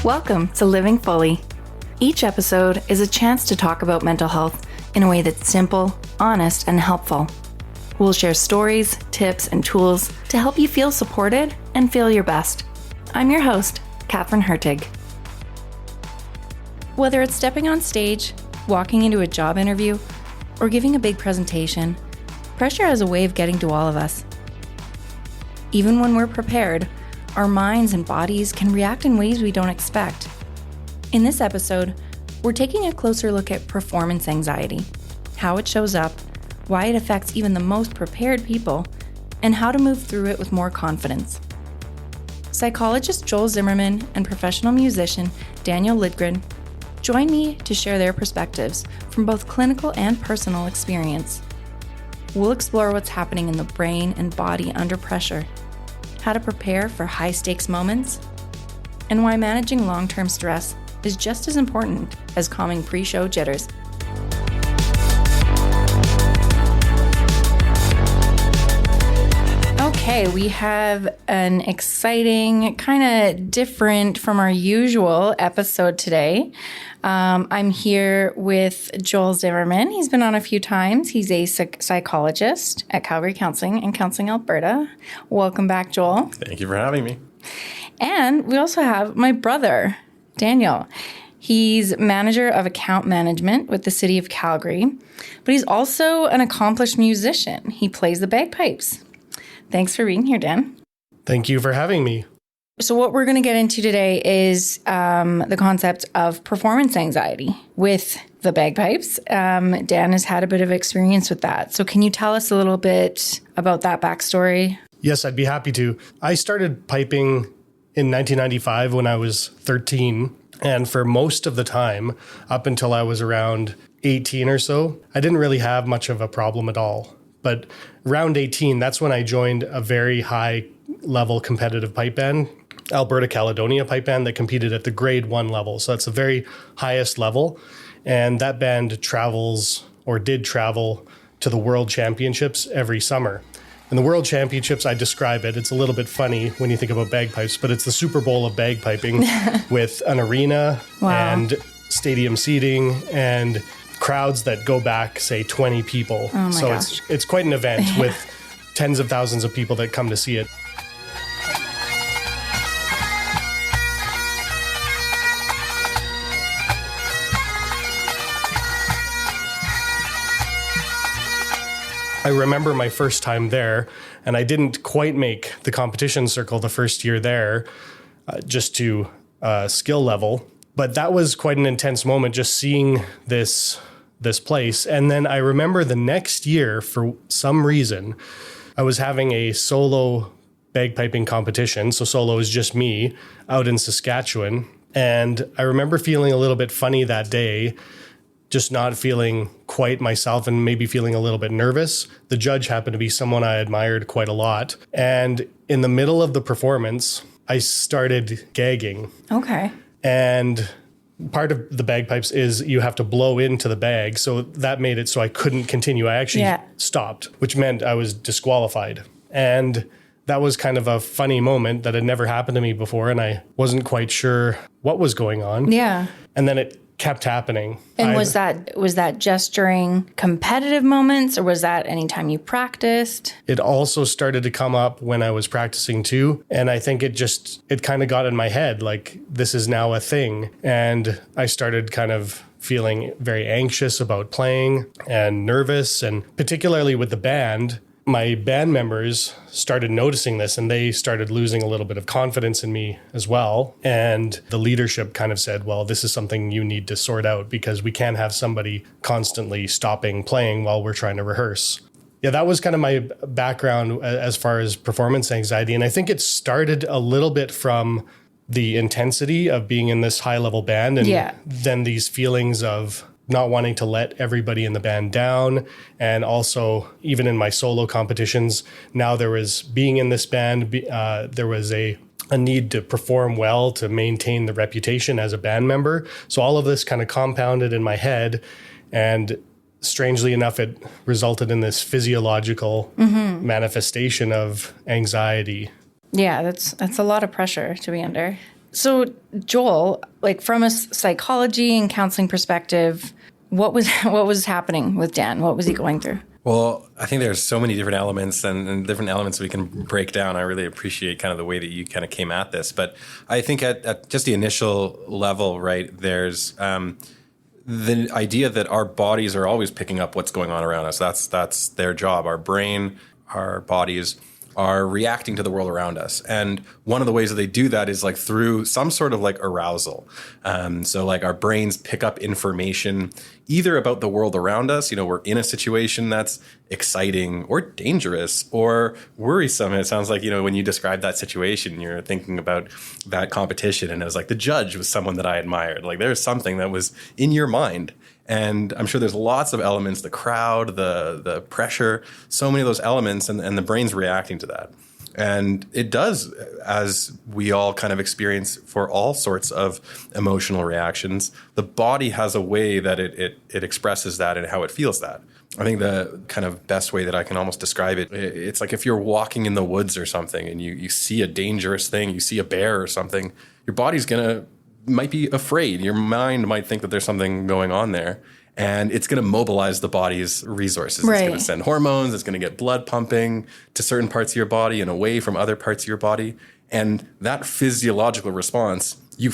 Welcome to Living Fully. Each episode is a chance to talk about mental health in a way that's simple, honest, and helpful. We'll share stories, tips, and tools to help you feel supported and feel your best. I'm your host, Catherine Hertig. Whether it's stepping on stage, walking into a job interview, or giving a big presentation, pressure has a way of getting to all of us. Even when we're prepared, our minds and bodies can react in ways we don't expect. In this episode, we're taking a closer look at performance anxiety, how it shows up, why it affects even the most prepared people, and how to move through it with more confidence. Psychologist Joel Zimmerman and professional musician Daniel Lidgren join me to share their perspectives from both clinical and personal experience. We'll explore what's happening in the brain and body under pressure, how to prepare for high-stakes moments, and why managing long-term stress is just as important as calming pre-show jitters. Okay, we have an exciting, kind of different from our usual episode today. I'm here with Joel Zimmerman. He's been on a few times. He's a psychologist at Calgary Counseling and Counseling Alberta. Welcome back, Joel. Thank you for having me. And we also have my brother, Daniel. He's manager of account management with the city of Calgary, but he's also an accomplished musician. He plays the bagpipes. Thanks for being here, Dan. Thank you for having me. So what we're going to get into today is the concept of performance anxiety with the bagpipes. Dan has had a bit of experience with that. So can you tell us a little bit about that backstory? Yes, I'd be happy to. I started piping in 1995 when I was 13. And for most of the time, up until I was around 18 or so, I didn't really have much of a problem at all. But around 18, that's when I joined a very high-level competitive pipe band, Alberta Caledonia pipe band, that competed at the grade 1 level. So that's the very highest level. And that band travels, or did travel, to the World Championships every summer. And the World Championships, I describe it, it's a little bit funny when you think about bagpipes, but it's the Super Bowl of bagpiping with an arena and stadium seating and crowds that go back, say, 20 people. Oh my so gosh. It's quite an event with tens of thousands of people that come to see it. I remember my first time there, and I didn't quite make the competition circle the first year there, just to skill level. But that was quite an intense moment, just seeing this place. And then I remember the next year, for some reason, I was having a solo bagpiping competition. So solo is just me out in Saskatchewan. And I remember feeling a little bit funny that day, just not feeling quite myself and maybe feeling a little bit nervous. The judge happened to be someone I admired quite a lot. And in the middle of the performance, I started gagging. Okay. And part of the bagpipes is you have to blow into the bag. So that made it so I couldn't continue. I actually stopped, which meant I was disqualified. And that was kind of a funny moment that had never happened to me before. And I wasn't quite sure what was going on. Yeah. And then it kept happening. And was that just during competitive moments, or was that anytime you practiced? It also started to come up when I was practicing too. And I think it kind of got in my head, like, this is now a thing. And I started kind of feeling very anxious about playing and nervous. And particularly with the band, my band members started noticing this, and they started losing a little bit of confidence in me as well. And the leadership kind of said, well, this is something you need to sort out, because we can't have somebody constantly stopping playing while we're trying to rehearse. Yeah, that was kind of my background as far as performance anxiety. And I think it started a little bit from the intensity of being in this high-level band, and then these feelings of not wanting to let everybody in the band down. And also, even in my solo competitions, now there was, being in this band, there was a need to perform well to maintain the reputation as a band member. So all of this kind of compounded in my head, and strangely enough, it resulted in this physiological manifestation of anxiety. Yeah, that's a lot of pressure to be under. So Joel, like from a psychology and counseling perspective, what was happening with Dan? What was he going through? Well, I think there's so many different elements and different elements we can break down. I really appreciate kind of the way that you kind of came at this. But I think at just the initial level, right, there's the idea that our bodies are always picking up what's going on around us. That's their job. Our brain, our bodies are reacting to the world around us. And one of the ways that they do that is like through some sort of like arousal. So like our brains pick up information either about the world around us, we're in a situation that's exciting or dangerous or worrisome. It sounds like, when you describe that situation, you're thinking about that competition and it was like the judge was someone that I admired. Like there's something that was in your mind. And I'm sure there's lots of elements, the crowd, the pressure, so many of those elements, and the brain's reacting to that. And it does, as we all kind of experience for all sorts of emotional reactions, the body has a way that it expresses that and how it feels that. I think the kind of best way that I can almost describe it, it's like if you're walking in the woods or something and you see a dangerous thing, you see a bear or something, your body's might be afraid. Your mind might think that there's something going on there. And it's going to mobilize the body's resources. Right. It's going to send hormones. It's going to get blood pumping to certain parts of your body and away from other parts of your body. And that physiological response, you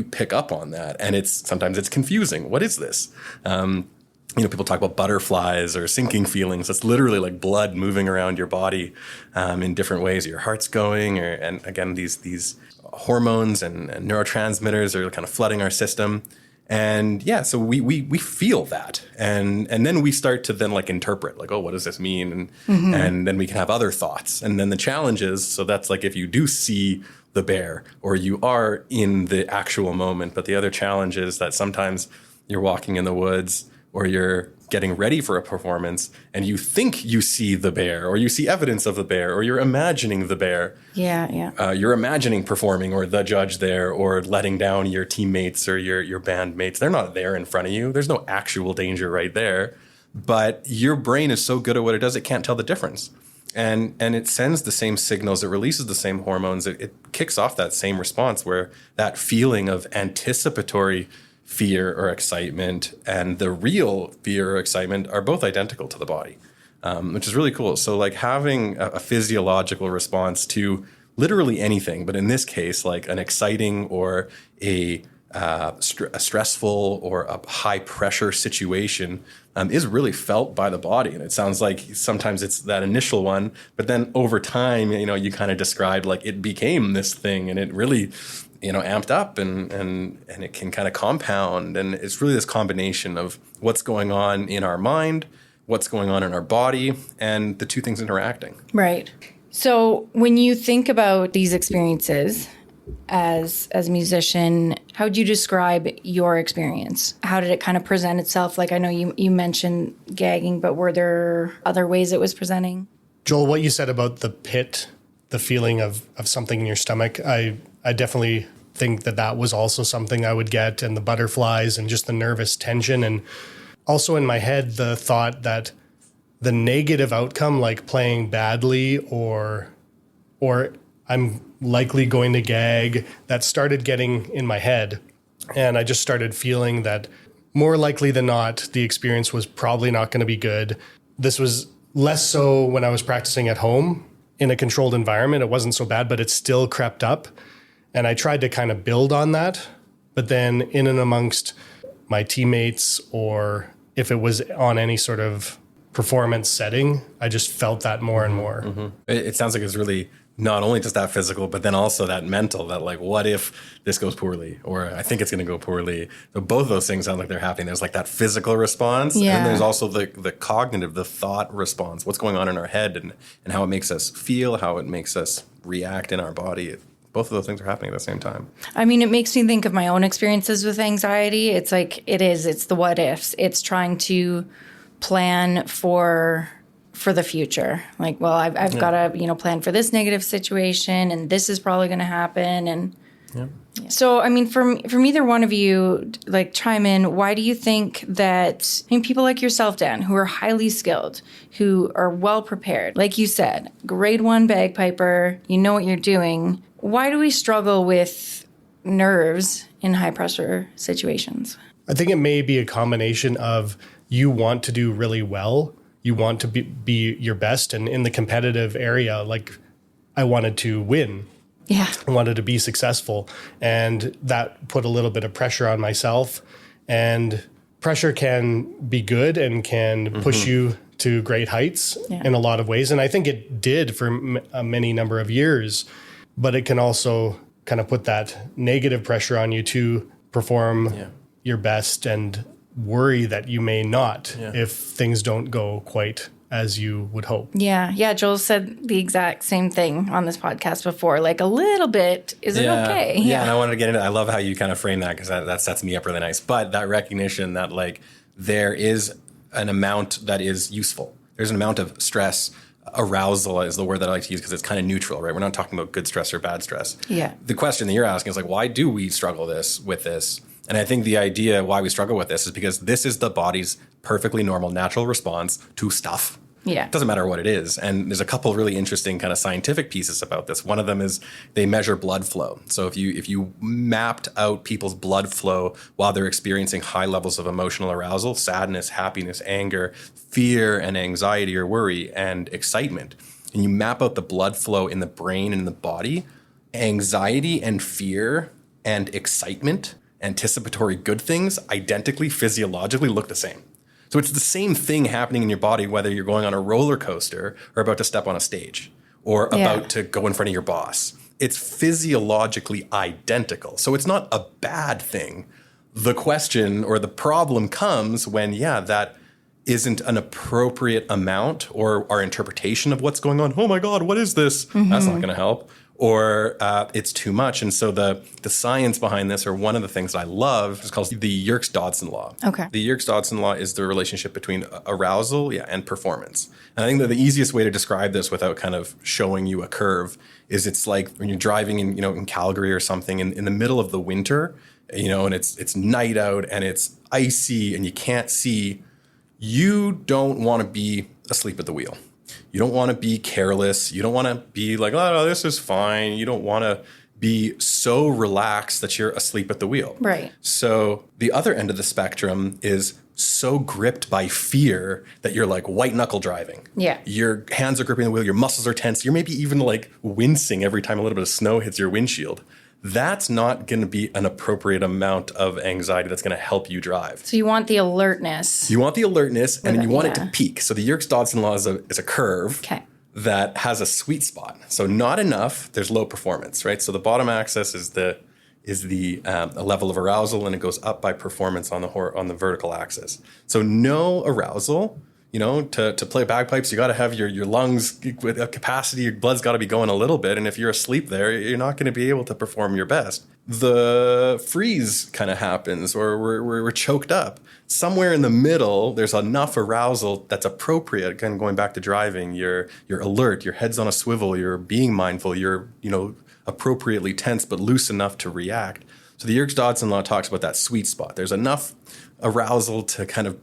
pick up on that. And sometimes it's confusing. What is this? People talk about butterflies or sinking feelings. It's literally like blood moving around your body in different ways. Your heart's going, and again, these hormones and neurotransmitters are kind of flooding our system. And yeah, so we feel that. And then we start to then like interpret, like, oh, what does this mean? And then we can have other thoughts. And then the challenge is, so that's like if you do see the bear or you are in the actual moment, but the other challenge is that sometimes you're walking in the woods or you're getting ready for a performance and you think you see the bear or you see evidence of the bear or you're imagining the bear. Yeah. You're imagining performing or the judge there or letting down your teammates or your bandmates. They're not there in front of you. There's no actual danger right there. But your brain is so good at what it does, it can't tell the difference. And it sends the same signals. It releases the same hormones. It kicks off that same response where that feeling of anticipatory fear or excitement and the real fear or excitement are both identical to the body, which is really cool. So like having a physiological response to literally anything, but in this case, like an exciting or a stressful or a high pressure situation is really felt by the body. And it sounds like sometimes it's that initial one, but then over time, you kind of described like it became this thing and it really amped up and it can kind of compound. And it's really this combination of what's going on in our mind, what's going on in our body, and the two things interacting. Right. So when you think about these experiences as a musician, how would you describe your experience? How did it kind of present itself? Like I know you mentioned gagging, but were there other ways it was presenting? Joel, what you said about the pit, the feeling of something in your stomach, I definitely think that was also something I would get, and the butterflies and just the nervous tension. And also in my head, the thought that the negative outcome, like playing badly or I'm likely going to gag, that started getting in my head. And I just started feeling that more likely than not, the experience was probably not going to be good. This was less so when I was practicing at home in a controlled environment. It wasn't so bad, but it still crept up. And I tried to kind of build on that. But then in and amongst my teammates, or if it was on any sort of performance setting, I just felt that more and more. Mm-hmm. It sounds like it's really not only just that physical, but then also that mental, that like, what if this goes poorly? Or I think it's going to go poorly. So both of those things sound like they're happening. There's like that physical response. Yeah. And there's also the cognitive, the thought response, what's going on in our head and how it makes us feel, how it makes us react in our body. Both of those things are happening at the same time. I mean, it makes me think of my own experiences with anxiety. It's like, it's the what ifs. It's trying to plan for the future. Like, well, I've got to, plan for this negative situation, and this is probably going to happen. And so, I mean, from either one of you, like, chime in. Why do you think that, people like yourself, Dan, who are highly skilled, who are well prepared, like you said, grade 1 bagpiper, you know what you're doing. Why do we struggle with nerves in high pressure situations? I think it may be a combination of you want to do really well. You want to be your best. And in the competitive area, like I wanted to win. Yeah. I wanted to be successful. And that put a little bit of pressure on myself. And pressure can be good and can push you to great heights in a lot of ways. And I think it did for a many number of years. But it can also kind of put that negative pressure on you to perform your best and worry that you may not if things don't go quite as you would hope. Yeah. Yeah. Joel said the exact same thing on this podcast before, like a little bit. Is it okay? Yeah. And I wanted to get into, I love how you kind of frame that because that sets me up really nice. But that recognition that like there is an amount that is useful. There's an amount of stress. Arousal is the word that I like to use because it's kind of neutral, right? We're not talking about good stress or bad stress. Yeah. The question that you're asking is like, why do we struggle with this? And I think the idea why we struggle with this is because this is the body's perfectly normal, natural response to stuff. Yeah. It doesn't matter what it is. And there's a couple of really interesting kind of scientific pieces about this. One of them is they measure blood flow. So if you mapped out people's blood flow while they're experiencing high levels of emotional arousal, sadness, happiness, anger, fear and anxiety or worry and excitement, and you map out the blood flow in the brain and in the body, anxiety and fear and excitement, anticipatory good things, identically, physiologically look the same. So it's the same thing happening in your body, whether you're going on a roller coaster or about to step on a stage or about to go in front of your boss. It's physiologically identical. So it's not a bad thing. The question or the problem comes when, that isn't an appropriate amount or our interpretation of what's going on. Oh my God, what is this? That's not going to help. Or it's too much. And so the science behind this, or one of the things that I love, is called the Yerkes-Dodson law. Okay. The Yerkes-Dodson law is the relationship between arousal and performance. And I think that the easiest way to describe this without kind of showing you a curve is it's like when you're driving in Calgary or something in the middle of the winter, and it's night out and it's icy and you can't see, you don't want to be asleep at the wheel. You don't want to be careless. You don't want to be like, oh, this is fine. You don't want to be so relaxed that you're asleep at the wheel. Right. So the other end of the spectrum is so gripped by fear that you're like white knuckle driving. Yeah. Your hands are gripping the wheel. Your muscles are tense. You're maybe even like wincing every time a little bit of snow hits your windshield. That's not going to be an appropriate amount of anxiety that's going to help you drive. So you want the alertness. You want the alertness, and then you want it to peak. So the Yerkes-Dodson law is a curve that has a sweet spot. So not enough, there's low performance, right? So the bottom axis is the level of arousal, and it goes up by performance on the vertical axis. So no arousal. To play bagpipes, you got to have your lungs with a capacity. Your blood's got to be going a little bit. And if you're asleep there, you're not going to be able to perform your best. The freeze kind of happens, or we're choked up. Somewhere in the middle, there's enough arousal that's appropriate. Again, going back to driving, you're alert, your head's on a swivel, you're being mindful, you're appropriately tense but loose enough to react. So the Yerkes-Dodson law talks about that sweet spot. There's enough arousal to kind of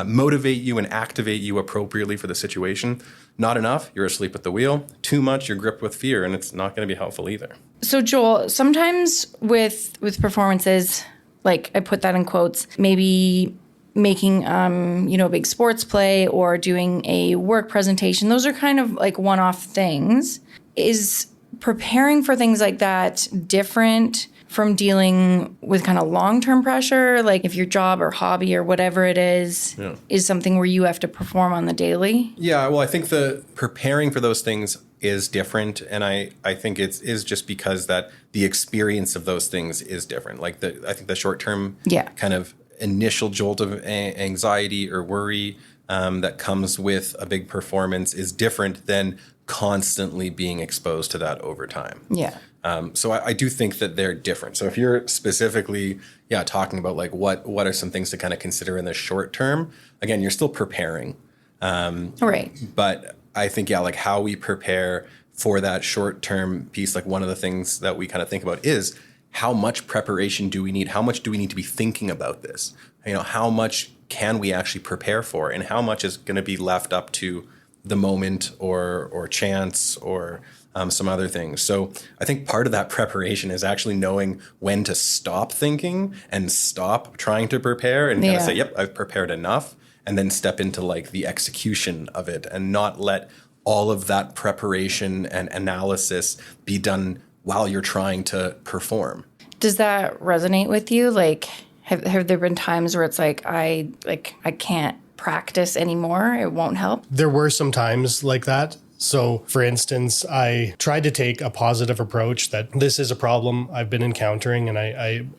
motivate you and activate you appropriately for the situation. Not enough, you're asleep at the wheel. Too much, you're gripped with fear, and it's not going to be helpful either. So Joel, sometimes with performances, like I put that in quotes, maybe making a big sports play or doing a work presentation, those are kind of like one-off things. Is preparing for things like that different from dealing with kind of long-term pressure? Like if your job or hobby or whatever it is something where you have to perform on the daily? Yeah, well, I think the preparing for those things is different. And I think it is just because that the experience of those things is different. Like I think the short-term kind of initial jolt of anxiety or worry that comes with a big performance is different than constantly being exposed to that over time. Yeah. So I do think that they're different. So if you're specifically, talking about like what are some things to kind of consider in the short term, again, you're still preparing. Right. But I think, like how we prepare for that short term piece, like one of the things that we kind of think about is how much preparation do we need? How much do we need to be thinking about this? How much can we actually prepare for, and how much is going to be left up to the moment or chance or some other things. So I think part of that preparation is actually knowing when to stop thinking and stop trying to prepare and kind of say, yep, I've prepared enough, and then step into like the execution of it and not let all of that preparation and analysis be done while you're trying to perform. Does that resonate with you? Like, have there been times where it's like I can't practice anymore? It won't help? There were some times like that. So, for instance, I tried to take a positive approach that this is a problem I've been encountering, and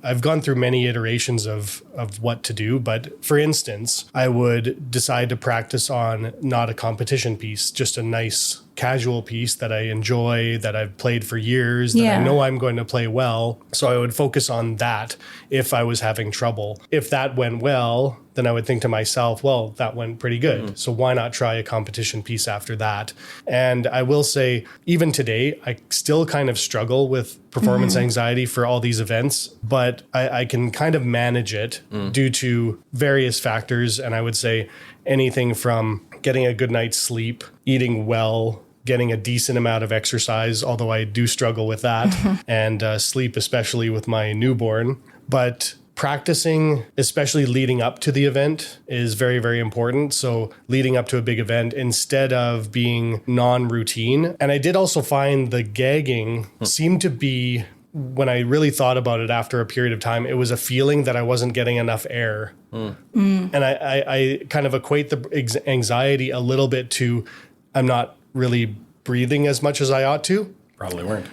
I've gone through many iterations of what to do. But for instance, I would decide to practice on not a competition piece, just a nice casual piece that I enjoy, that I've played for years, that I know I'm going to play well. So I would focus on that if I was having trouble. If that went well, then I would think to myself, well, that went pretty good. So why not try a competition piece after that? And I will say, even today, I still kind of struggle with performance anxiety for all these events, but I can kind of manage it due to various factors. And I would say anything from getting a good night's sleep, eating well, getting a decent amount of exercise, although I do struggle with that, and sleep, especially with my newborn. But practicing, especially leading up to the event, is very, very important. So leading up to a big event, instead of being non-routine. And I did also find the gagging seemed to be, when I really thought about it after a period of time, it was a feeling that I wasn't getting enough air. And I kind of equate the anxiety a little bit to I'm not really breathing as much as I ought to. Probably weren't.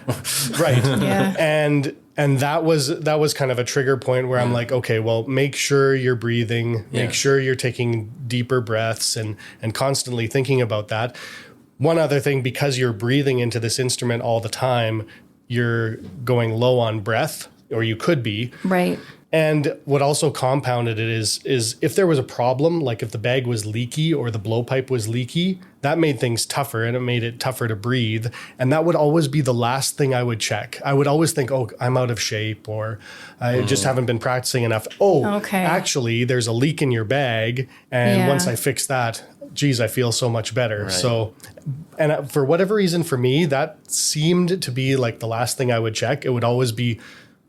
Right. Yeah. And that was kind of a trigger point where I'm like, okay, well, make sure you're breathing, make sure you're taking deeper breaths and constantly thinking about that. One other thing, because you're breathing into this instrument all the time, you're going low on breath, or you could be. Right. And what also compounded it is if there was a problem, like if the bag was leaky or the blowpipe was leaky, that made things tougher, and it made it tougher to breathe. And that would always be the last thing I would check. I would always think, oh, I'm out of shape, or I just haven't been practicing enough. Actually, there's a leak in your bag. And once I fix that, geez, I feel so much better. Right. So, and for whatever reason, for me, that seemed to be like the last thing I would check. It would always be,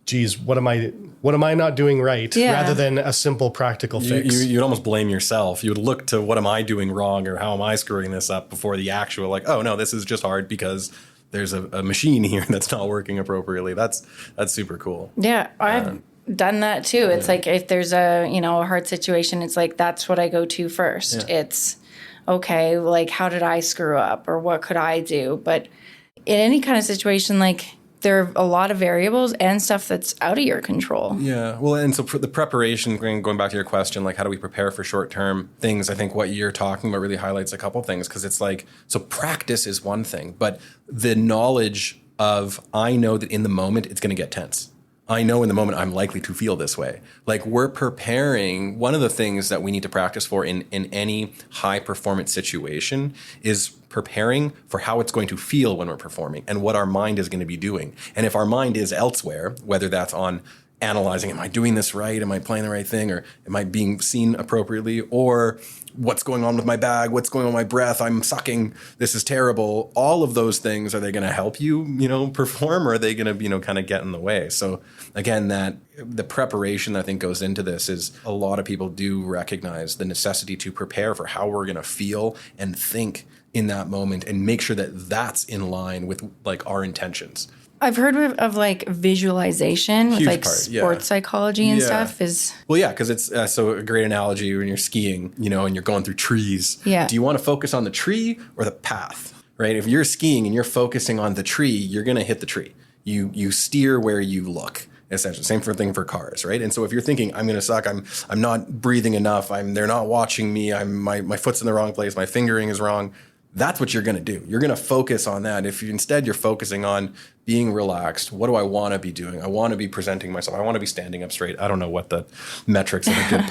geez, what am I not doing right? Rather than a simple practical fix. You'd almost blame yourself. You would look to what am I doing wrong, or how am I screwing this up, before the actual, like, oh no, this is just hard because there's a machine here that's not working appropriately. That's super cool. Yeah, I've done that too. It's like if there's a hard situation, it's like that's what I go to first. It's okay, like how did I screw up, or what could I do? But in any kind of situation, like, there are a lot of variables and stuff that's out of your control. Yeah. Well, and so for the preparation, going back to your question, like how do we prepare for short-term things? I think what you're talking about really highlights a couple things, because it's like, so practice is one thing, but the knowledge of, I know that in the moment it's going to get tense. I know in the moment I'm likely to feel this way. Like, we're preparing. One of the things that we need to practice for in any high performance situation is preparing for how it's going to feel when we're performing and what our mind is going to be doing. And if our mind is elsewhere, whether that's on analyzing, am I doing this right? Am I playing the right thing? Or am I being seen appropriately? Or what's going on with my bag? What's going on with my breath? I'm sucking. This is terrible. All of those things, are they going to help you, perform, or are they going to, kind of get in the way? So again, that the preparation that I think goes into this is, a lot of people do recognize the necessity to prepare for how we're going to feel and think in that moment, and make sure that that's in line with like our intentions. I've heard of like visualization with like sports psychology and stuff is. Well, yeah, because it's so a great analogy when you're skiing, and you're going through trees. Yeah. Do you want to focus on the tree or the path, right? If you're skiing and you're focusing on the tree, you're going to hit the tree. You steer where you look. Essentially, same thing for cars, right? And so if you're thinking, I'm going to suck, I'm not breathing enough, they're not watching me, my foot's in the wrong place, my fingering is wrong. That's what you're going to do. You're going to focus on that. If instead you're focusing on being relaxed, what do I want to be doing? I want to be presenting myself. I want to be standing up straight. I don't know what the metrics of a good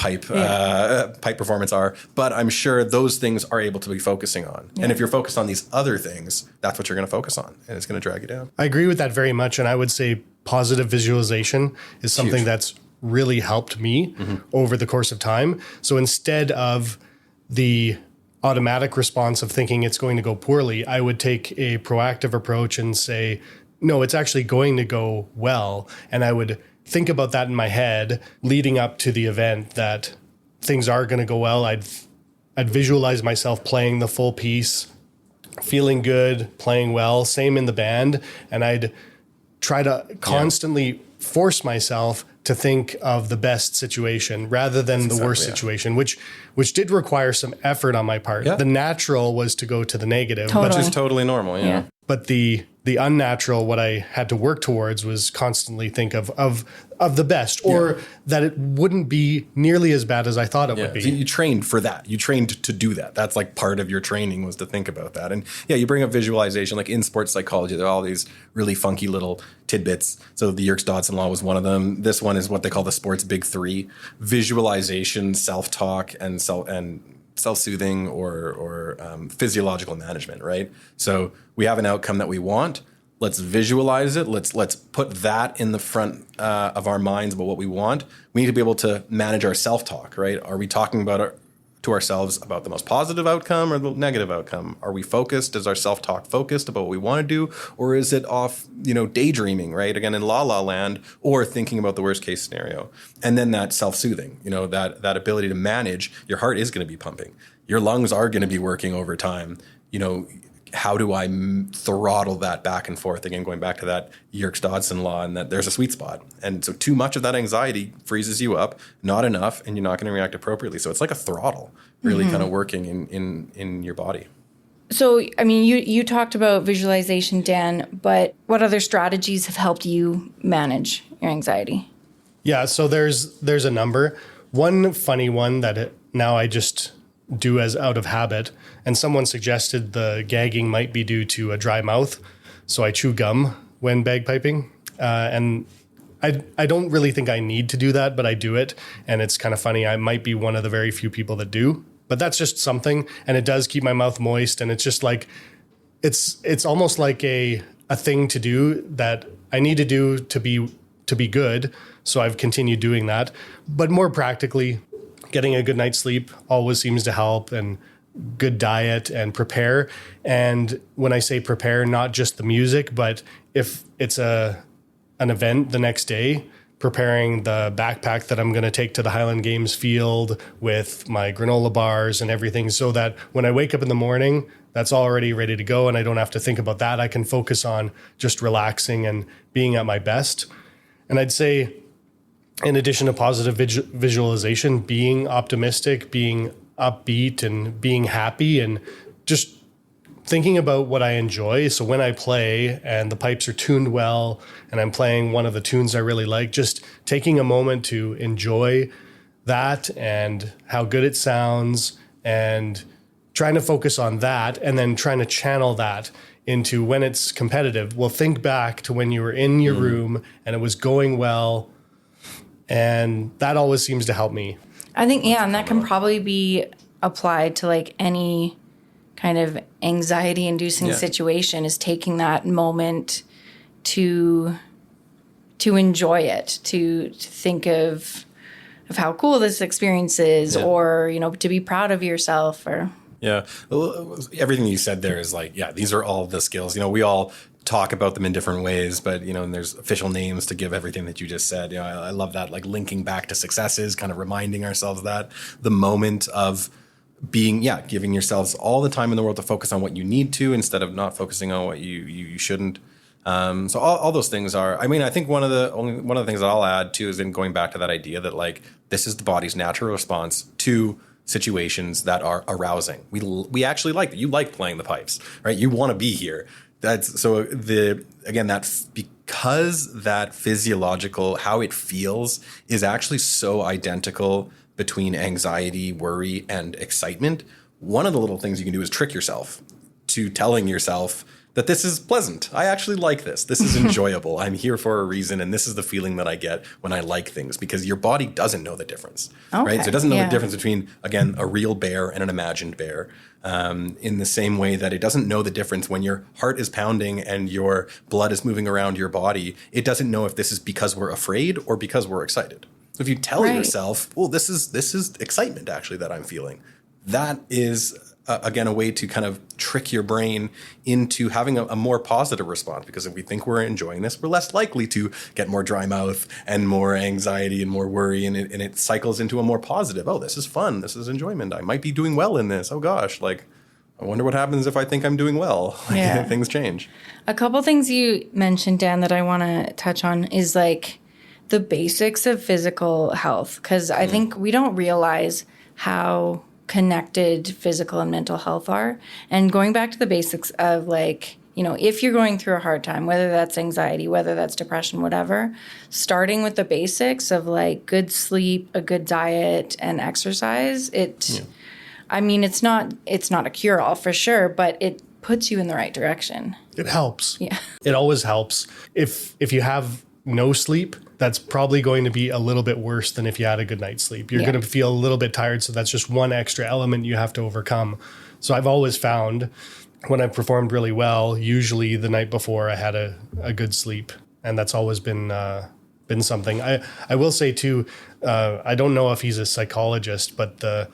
pipe performance are, but I'm sure those things are able to be focusing on. Yeah. And if you're focused on these other things, that's what you're going to focus on, and it's going to drag you down. I agree with that very much, and I would say positive visualization is something that's really helped me over the course of time. So instead of the automatic response of thinking it's going to go poorly, I would take a proactive approach and say, no, it's actually going to go well. And I would think about that in my head leading up to the event, that things are going to go well. I'd visualize myself playing the full piece, feeling good, playing well, same in the band. And I'd try to constantly force myself to think of the best situation rather than the worst situation, which did require some effort on my part. The natural was to go to the negative. Which is totally normal, yeah. But the unnatural, what I had to work towards, was constantly think of the best, or that it wouldn't be nearly as bad as I thought it would be. So you trained for that. You trained to do that. That's like part of your training, was to think about that. And you bring up visualization, like in sports psychology, there are all these really funky little tidbits. So the Yerkes-Dodson law was one of them. This one is what they call the sports big three: visualization, self-talk, and self-soothing or physiological management, right? So we have an outcome that we want. Let's visualize it. Let's put that in the front of our minds about what we want. We need to be able to manage our self-talk, right? Are we talking to ourselves about the most positive outcome or the negative outcome? Are we focused? Is our self-talk focused about what we want to do? Or is it off, daydreaming, right? Again, in la la land, or thinking about the worst case scenario. And then that self-soothing, that ability to manage. Your heart is going to be pumping. Your lungs are going to be working over time. How do I throttle that back and forth? Again, going back to that Yerkes-Dodson law, and that there's a sweet spot. And so too much of that anxiety freezes you up, not enough, and you're not going to react appropriately. So it's like a throttle really kind of working in your body. So, I mean, you talked about visualization, Dan, but what other strategies have helped you manage your anxiety? Yeah, so there's a number. One funny one that now I just do as out of habit, and someone suggested the gagging might be due to a dry mouth, so I chew gum when bagpiping, and I don't really think I need to do that, but I do it, and it's kind of funny. I might be one of the very few people that do, but that's just something, and it does keep my mouth moist, and it's just like it's almost like a thing to do that I need to do to be good, so I've continued doing that. But more practically, getting a good night's sleep always seems to help, and good diet and prepare. And when I say prepare, not just the music, but if it's an event the next day, preparing the backpack that I'm going to take to the Highland Games field with my granola bars and everything, so that when I wake up in the morning, that's already ready to go and I don't have to think about that. I can focus on just relaxing and being at my best. And I'd say, in addition to positive visualization, being optimistic, being upbeat, and being happy, and just thinking about what I enjoy. So when I play and the pipes are tuned well and I'm playing one of the tunes I really like, just taking a moment to enjoy that and how good it sounds, and trying to focus on that, and then trying to channel that into when it's competitive. Well, think back to when you were in your room and it was going well. And that always seems to help me. I think, and that can probably be applied to like any kind of anxiety-inducing situation, is taking that moment to enjoy it, to think of how cool this experience is, or, to be proud of yourself, or... Yeah. Everything you said there is like, these are all the skills. We all talk about them in different ways, but, and there's official names to give everything that you just said. I love that, like linking back to successes, kind of reminding ourselves that the moment of being, giving yourselves all the time in the world to focus on what you need to, instead of not focusing on what you shouldn't. So all those things are, I think one of the things that I'll add too is in going back to that idea that like, this is the body's natural response to situations that are arousing. We actually like that. You like playing the pipes, right? You want to be here. That's so because that physiological, how it feels is actually so identical between anxiety, worry, and excitement. One of the little things you can do is trick yourself to telling yourself that this is pleasant. I actually like this. This is enjoyable. I'm here for a reason, and this is the feeling that I get when I like things, because your body doesn't know the difference, right? So it doesn't know the difference between, again, a real bear and an imagined bear, in the same way that it doesn't know the difference when your heart is pounding and your blood is moving around your body. It doesn't know if this is because we're afraid or because we're excited. So if you tell yourself, well, this is excitement actually that I'm feeling, that is again, a way to kind of trick your brain into having a more positive response. Because if we think we're enjoying this, we're less likely to get more dry mouth and more anxiety and more worry. And it cycles into a more positive. Oh, this is fun. This is enjoyment. I might be doing well in this. Oh, gosh. Like, I wonder what happens if I think I'm doing well. Yeah. Things change. A couple things you mentioned, Dan, that I want to touch on is like the basics of physical health. Because I think we don't realize how connected physical and mental health are. And going back to the basics of like, you know, if you're going through a hard time, whether that's anxiety, whether that's depression, whatever, starting with the basics of like good sleep, a good diet, and exercise, I mean, it's not a cure-all for sure, but it puts you in the right direction. It helps. Yeah. It always helps. If you have no sleep, that's probably going to be a little bit worse than if you had a good night's sleep. You're going to feel a little bit tired, so that's just one extra element you have to overcome. So I've always found when I've performed really well, usually the night before I had a good sleep, and that's always been something. I will say too, I don't know if he's a psychologist, but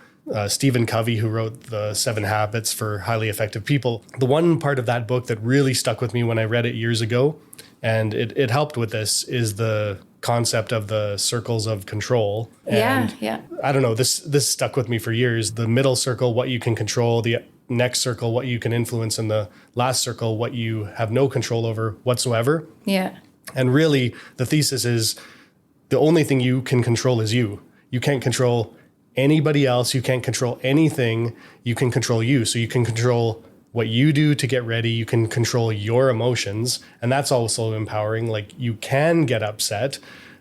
Stephen Covey, who wrote the 7 Habits for Highly Effective People, the one part of that book that really stuck with me when I read it years ago, and it helped with this, is the concept of the circles of control. And yeah. I don't know, this stuck with me for years. The middle circle, what you can control, the next circle, what you can influence, and the last circle, what you have no control over whatsoever. Yeah. And really, the thesis is the only thing you can control is you. You can't control anybody else. You can't control anything. You can control you. So you can control what you do to get ready. You can control your emotions. And that's also empowering. Like, you can get upset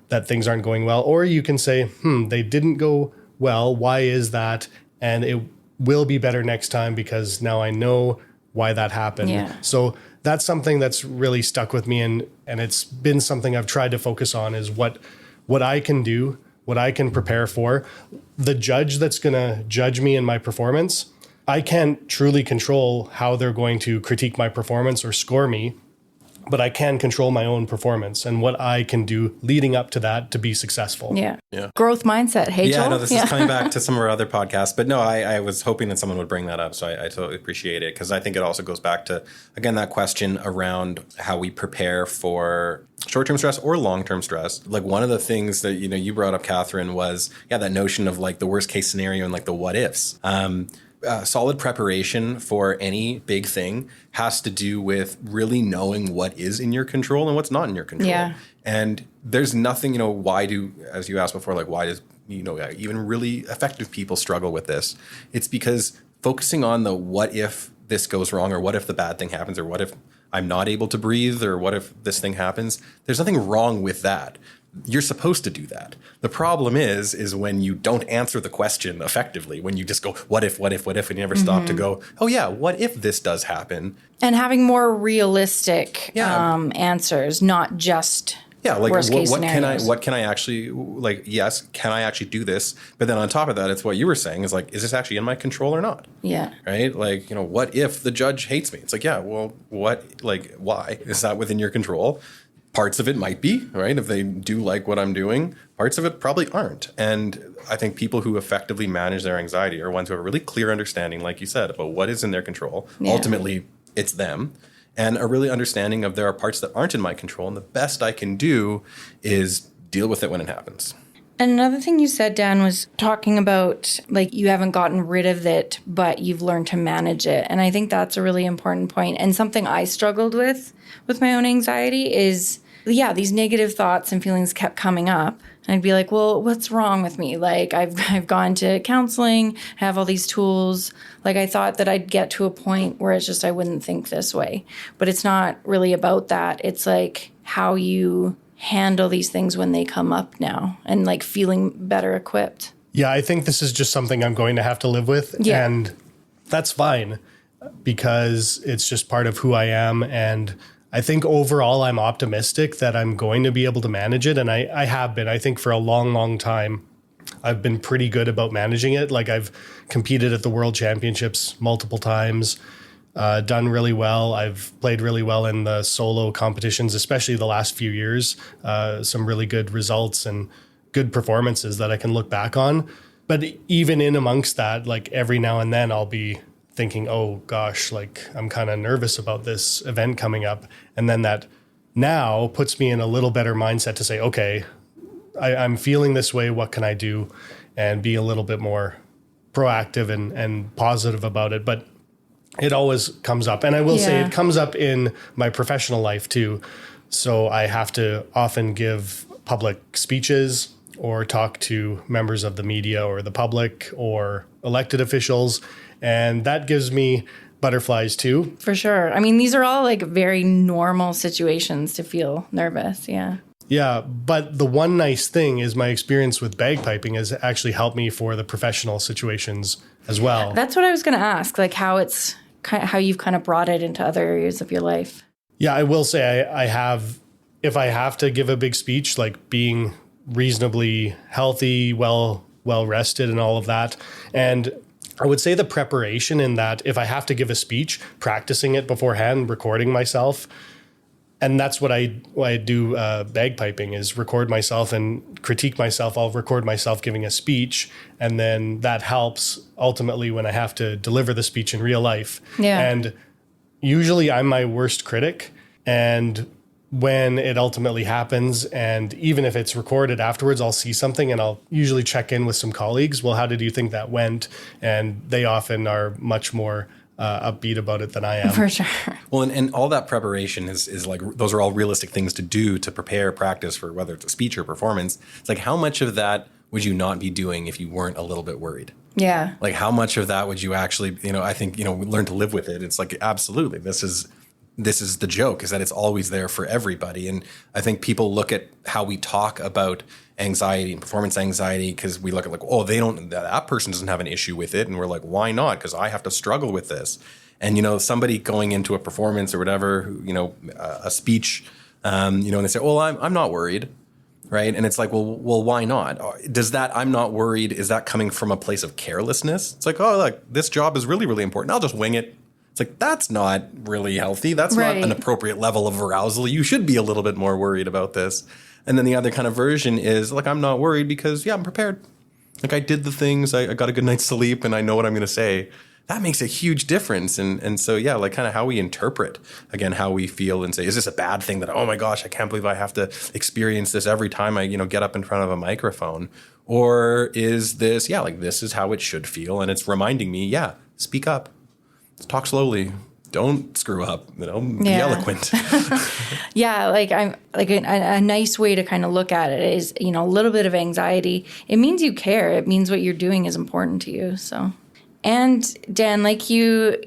that things aren't going well, or you can say, they didn't go well. Why is that? And it will be better next time because now I know why that happened. Yeah. So that's something that's really stuck with me. And it's been something I've tried to focus on, is what I can do, what I can prepare for. The judge that's going to judge me in my performance, I can't truly control how they're going to critique my performance or score me, but I can control my own performance and what I can do leading up to that to be successful. Yeah. Growth mindset. Hey, Yeah, Joel? no, this is coming back to some of our other podcasts. But no, I was hoping that someone would bring that up. So I totally appreciate it, because I think it also goes back to, again, that question around how we prepare for short-term stress or long-term stress. Like, one of the things that, you brought up, Catherine, was, that notion of like the worst case scenario and like the what ifs. Solid preparation for any big thing has to do with really knowing what is in your control and what's not in your control. Yeah. And there's nothing, why as you asked before, like, why does, even really effective people struggle with this? It's because focusing on the what if this goes wrong, or what if the bad thing happens, or what if I'm not able to breathe, or what if this thing happens, there's nothing wrong with that. You're supposed to do that. The problem is when you don't answer the question effectively, when you just go, what if, and you never stop to go, oh yeah, what if this does happen? And having more realistic answers, not just like worst case what scenarios. can I actually, like, yes, can I actually do this? But then on top of that, it's what you were saying, is like, is this actually in my control or not? Yeah. Right? Like, what if the judge hates me? It's like, yeah, well, why? Is that within your control? Parts of it might be, right? If they do like what I'm doing, parts of it probably aren't. And I think people who effectively manage their anxiety are ones who have a really clear understanding, like you said, about what is in their control. Yeah. Ultimately, it's them. And a really understanding of there are parts that aren't in my control. And the best I can do is deal with it when it happens. And another thing you said, Dan, was talking about, like, you haven't gotten rid of it, but you've learned to manage it. And I think that's a really important point. And something I struggled with my own anxiety is, these negative thoughts and feelings kept coming up. And I'd be like, well, what's wrong with me? Like, I've gone to counseling, have all these tools. Like, I thought that I'd get to a point where it's just I wouldn't think this way. But it's not really about that. It's like how you handle these things when they come up now, and like feeling better equipped. Yeah, I think this is just something I'm going to have to live with. Yeah. And that's fine, because it's just part of who I am. And I think overall I'm optimistic that I'm going to be able to manage it. And I have been. I think for a long, long time, I've been pretty good about managing it. Like, I've competed at the World Championships multiple times, done really well. I've played really well in the solo competitions, especially the last few years. Some really good results and good performances that I can look back on. But even in amongst that, like, every now and then I'll be thinking, oh gosh, like I'm kind of nervous about this event coming up. And then that now puts me in a little better mindset to say, okay, I'm feeling this way. What can I do? And be a little bit more proactive and positive about it. But it always comes up. And I will say it comes up in my professional life too. So I have to often give public speeches or talk to members of the media or the public or elected officials. And that gives me butterflies too. For sure. I mean, these are all like very normal situations to feel nervous. Yeah. Yeah. But the one nice thing is my experience with bagpiping has actually helped me for the professional situations as well. That's what I was going to ask, like how you've kind of brought it into other areas of your life. Yeah, I will say I have, if I have to give a big speech, like being reasonably healthy, well rested and all of that. And I would say the preparation in that if I have to give a speech, practicing it beforehand, recording myself. And that's what I do bagpiping is record myself and critique myself. I'll record myself giving a speech. And then that helps ultimately when I have to deliver the speech in real life. Yeah. And usually I'm my worst critic. And when it ultimately happens, and even if it's recorded afterwards, I'll see something and I'll usually check in with some colleagues. Well, how did you think that went? And they often are much more upbeat about it than I am. For sure. Well, and all that preparation is like, those are all realistic things to do to prepare, practice for whether it's a speech or performance. It's like, how much of that would you not be doing if you weren't a little bit worried? Yeah. Like, how much of that would you actually, I think, learn to live with it. It's like, absolutely, this is the joke, is that it's always there for everybody. And I think people look at how we talk about anxiety and performance anxiety because we look at like, oh, that person doesn't have an issue with it. And we're like, why not? Because I have to struggle with this. And, somebody going into a performance or whatever, a speech, and they say, well, I'm not worried. Right. And it's like, well, why not? Does that I'm not worried, is that coming from a place of carelessness? It's like, oh, look, this job is really, really important. I'll just wing it. It's like, that's not really healthy. That's not an appropriate level of arousal. You should be a little bit more worried about this. And then the other kind of version is like, I'm not worried because, I'm prepared. Like I did the things, I got a good night's sleep and I know what I'm going to say. That makes a huge difference. And so, like kind of how we interpret, again, how we feel and say, is this a bad thing that, oh my gosh, I can't believe I have to experience this every time I, get up in front of a microphone? Or is this, like this is how it should feel. And it's reminding me, speak up. Talk slowly. Don't screw up. Be eloquent. Yeah, like I'm like a nice way to kind of look at it is, a little bit of anxiety. It means you care. It means what you're doing is important to you. So, and Dan, like you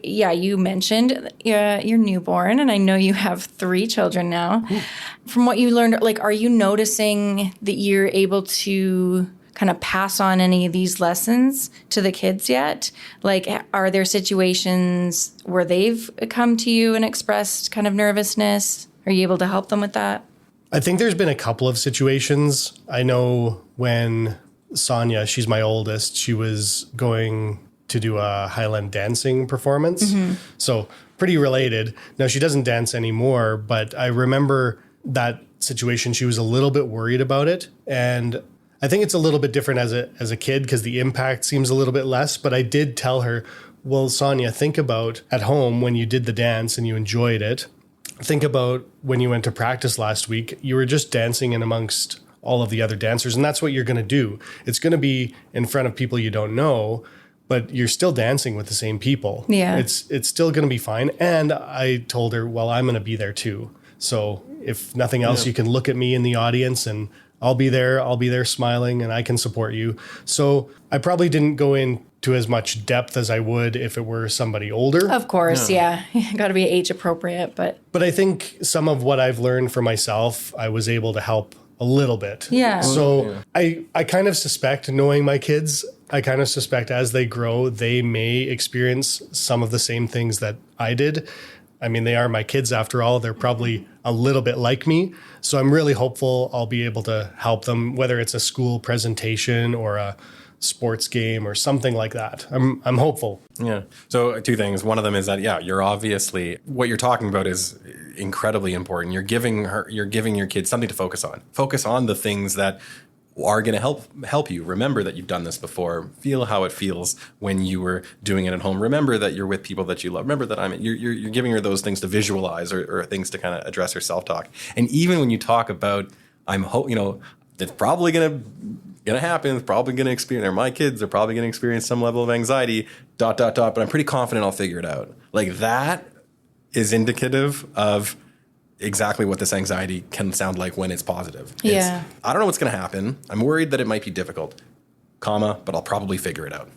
mentioned you're newborn, and I know you have 3 children now. Ooh. From what you learned, like, are you noticing that you're able to kind of pass on any of these lessons to the kids yet? Like, are there situations where they've come to you and expressed kind of nervousness? Are you able to help them with that? I think there's been a couple of situations. I know when Sonia, she's my oldest, she was going to do a Highland dancing performance. Mm-hmm. So pretty related. Now, she doesn't dance anymore, but I remember that situation. She was a little bit worried about it. And I think it's a little bit different as a kid because the impact seems a little bit less. But I did tell her, well, Sonia, think about at home when you did the dance and you enjoyed it. Think about when you went to practice last week, you were just dancing in amongst all of the other dancers. And that's what you're going to do. It's going to be in front of people you don't know, but you're still dancing with the same people. Yeah. It's still going to be fine. And I told her, well, I'm going to be there too. So if nothing else, you can look at me in the audience and I'll be there smiling and I can support you. So I probably didn't go into as much depth as I would if it were somebody older. Of course, yeah. Got to be age appropriate, but I think some of what I've learned for myself, I was able to help a little bit. Yeah. So I kind of suspect, knowing my kids, I kind of suspect as they grow, they may experience some of the same things that I did. I mean, they are my kids after all. They're probably a little bit like me. So I'm really hopeful I'll be able to help them, whether it's a school presentation or a sports game or something like that. I'm hopeful. Yeah. So 2 things. One of them is that, you're obviously, what you're talking about is incredibly important. You're giving your kids something to focus on. Focus on the things that are going to help you. Remember that you've done this before. Feel how it feels when you were doing it at home. Remember that you're with people that you love. Remember that you're giving her those things to visualize or things to kind of address her self-talk. And even when you talk about, it's probably going to happen. It's probably going to experience, or my kids are probably going to experience some level of anxiety, ... But I'm pretty confident I'll figure it out. Like that is indicative of exactly what this anxiety can sound like when it's positive. Yeah. I don't know what's going to happen. I'm worried that it might be difficult, but I'll probably figure it out.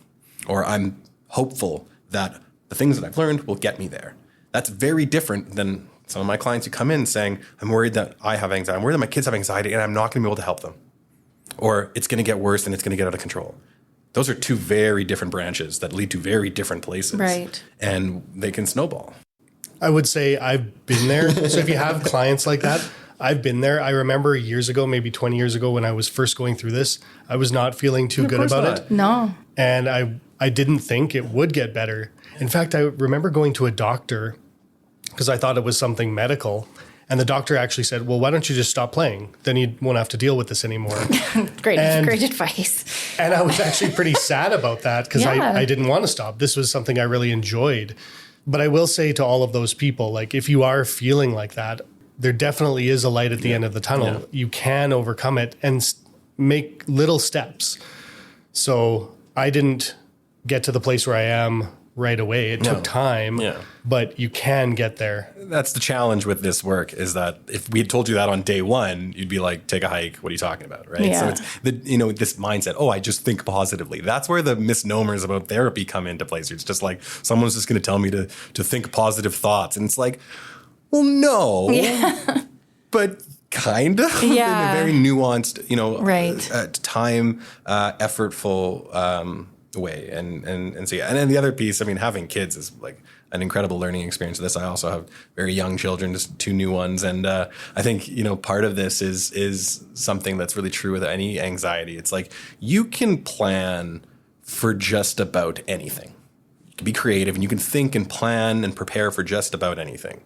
Or I'm hopeful that the things that I've learned will get me there. That's very different than some of my clients who come in saying, I'm worried that I have anxiety. I'm worried that my kids have anxiety and I'm not going to be able to help them. Or it's going to get worse and it's going to get out of control. Those are two very different branches that lead to very different places. Right. And they can snowball. I would say I've been there. So if you have clients like that, I've been there. I remember years ago, maybe 20 years ago, when I was first going through this, I was not feeling too good about it. No. And I didn't think it would get better. In fact, I remember going to a doctor because I thought it was something medical. And the doctor actually said, well, why don't you just stop playing? Then you won't have to deal with this anymore. Great advice. And I was actually pretty sad about that because Yeah. I didn't want to stop. This was something I really enjoyed. But I will say to all of those people, like, if you are feeling like that, there definitely is a light at the end of the tunnel. Yeah. You can overcome it and make little steps. So I didn't get to the place where I am right away. It took time, but you can get there. That's the challenge with this work, is that if we had told you that on day one, you'd be like, take a hike. What are you talking about? Right. Yeah. So it's this mindset. I just think positively. That's where the misnomers about therapy come into place. It's just like, someone's just going to tell me to think positive thoughts. And it's like, well, no, but kind of in a very nuanced, time, effortful, way. And so, and then the other piece, having kids is like an incredible learning experience. This, I also have very young children, just 2 new ones. And I think, part of this is something that's really true with any anxiety. It's like, you can plan for just about anything. You can be creative and you can think and plan and prepare for just about anything.